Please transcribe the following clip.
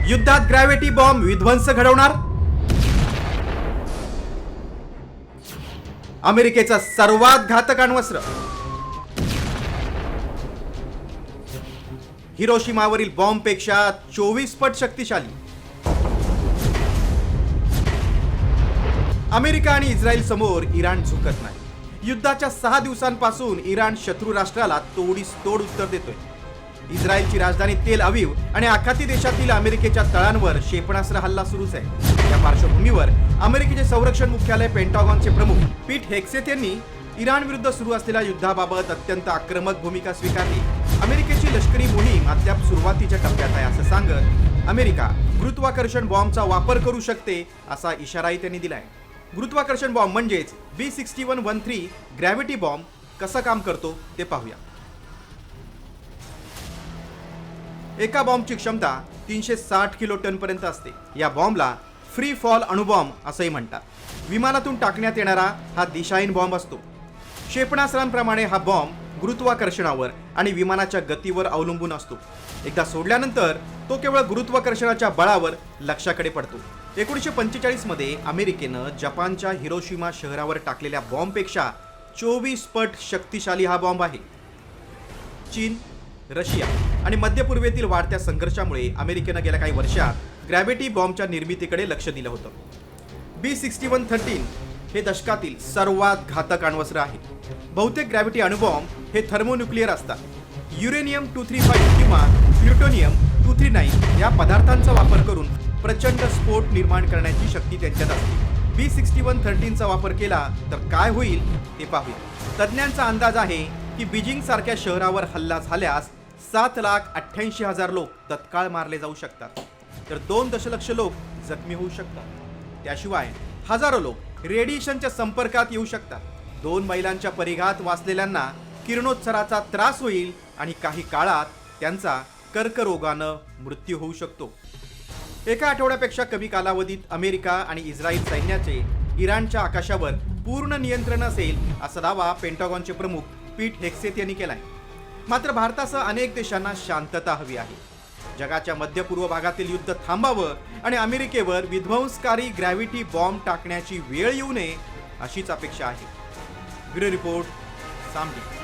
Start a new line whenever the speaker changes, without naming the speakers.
युद्धात gravity bomb विध्वंस घडवणार? अमेरिकेचा सर्वात घातक अण्वस्त्र हिरोशिमावरील बॉम्बपेक्षा 24 पट शक्तिशाली. अमेरिका आणि इस्रायल समोर इराण झुकत नाही. युद्धाच्या 6 दिवसांपासून इराण शत्रू राष्ट्राला तोडीस तोड उत्तर देतोय. इस्रायलची राजधानी तेल अवीव आणि आखाती देशातील अमेरिकेच्या तळांवर क्षेपणास्त्र हल्ला सुरूच आहे. या पार्श्वभूमीवर अमेरिकेचे संरक्षण मुख्यालय पेंटागॉनचे प्रमुख पीट हेक्सेथ यांनी इराण विरुद्ध सुरू असलेल्या युद्धाबाबत अत्यंत आक्रमक भूमिका स्वीकारली. अमेरिकेची लष्करी मोहीम अद्याप सुरुवातीच्या टप्प्यात आहे असं सांगत अमेरिका गुरुत्वाकर्षण बॉम्बचा वापर करू शकते असा इशाराही त्यांनी दिलाय. गुरुत्वाकर्षण बॉम्ब म्हणजेच B6113 ग्रॅव्हिटी बॉम्ब कसं काम करतो ते पाहूया. एका बॉम्बची क्षमता 360 किलो टन पर्यंत असते. या बॉम्बला फ्री फॉल अणुबॉम्ब असंही म्हणतात. विमानातून टाकण्यात येणारा हा दिशाहीन बॉम्ब असतो. क्षेपणास्त्रांप्रमाणे हा बॉम्ब गुरुत्वाकर्षणावर आणि विमानाच्या गतीवर अवलंबून असतो. एकदा सोडल्यानंतर तो केवळ गुरुत्वाकर्षणाच्या बळावर लक्ष्याकडे पडतो. 1945 मध्ये अमेरिकेनं जपानच्या हिरोशिमा शहरावर टाकलेल्या बॉम्बपेक्षा 24 पट शक्तिशाली हा बॉम्ब आहे. चीन, रशिया आणि मध्य पूर्वेतील वाढत्या संघर्षामुळे अमेरिकेनं गेल्या काही वर्षात ग्रॅव्हिटी बॉम्बच्या निर्मितीकडे लक्ष दिलं होतं. B6113 हे दशकातील सर्वात घातक अण्वस्त्र आहे. बहुतेक ग्रॅव्हिटी अणुबॉम्ब हे थर्मोन्यूक्लिअर असतात. युरेनियम 235 किंवा प्लुटोनियम 239 या पदार्थांचा वापर करून प्रचंड स्फोट निर्माण करण्याची शक्ती त्यांच्यात असते. B6113 चा वापर केला तर काय होईल ते पाहूया. तज्ज्ञांचा अंदाज आहे की बीजिंग सारख्या शहरावर हल्ला झाल्यास 7,88,000 लोक तत्काळ मारले जाऊ शकतात, तर 2 दशलक्ष लोक जखमी होऊ शकतात. त्याशिवाय हजारो लोक रेडिएशनच्या संपर्कात येऊ शकतात. 2 मैलांच्या परिघात वाचलेल्यांना किरणोत्सर्गाचा त्रास होईल आणि काही काळात त्यांचा कर्करोगानं मृत्यू होऊ शकतो. एका आठवड्यापेक्षा कमी कालावधीत अमेरिका आणि इस्रायल सैन्याचे इराणच्या आकाशावर पूर्ण नियंत्रण असेल असा दावा पेंटागॉनचे प्रमुख पीट हेक्सेथ यांनी केलाय. मात्र भारतासह अनेक देशांना शांतता हवी आहे. जगाच्या मध्य पूर्व भागातील युद्ध थांबावं आणि अमेरिकेवर विध्वंसकारी ग्रॅव्हिटी बॉम्ब टाकण्याची वेळ येऊ नये अशीच अपेक्षा आहे. Bureau report, सामडी.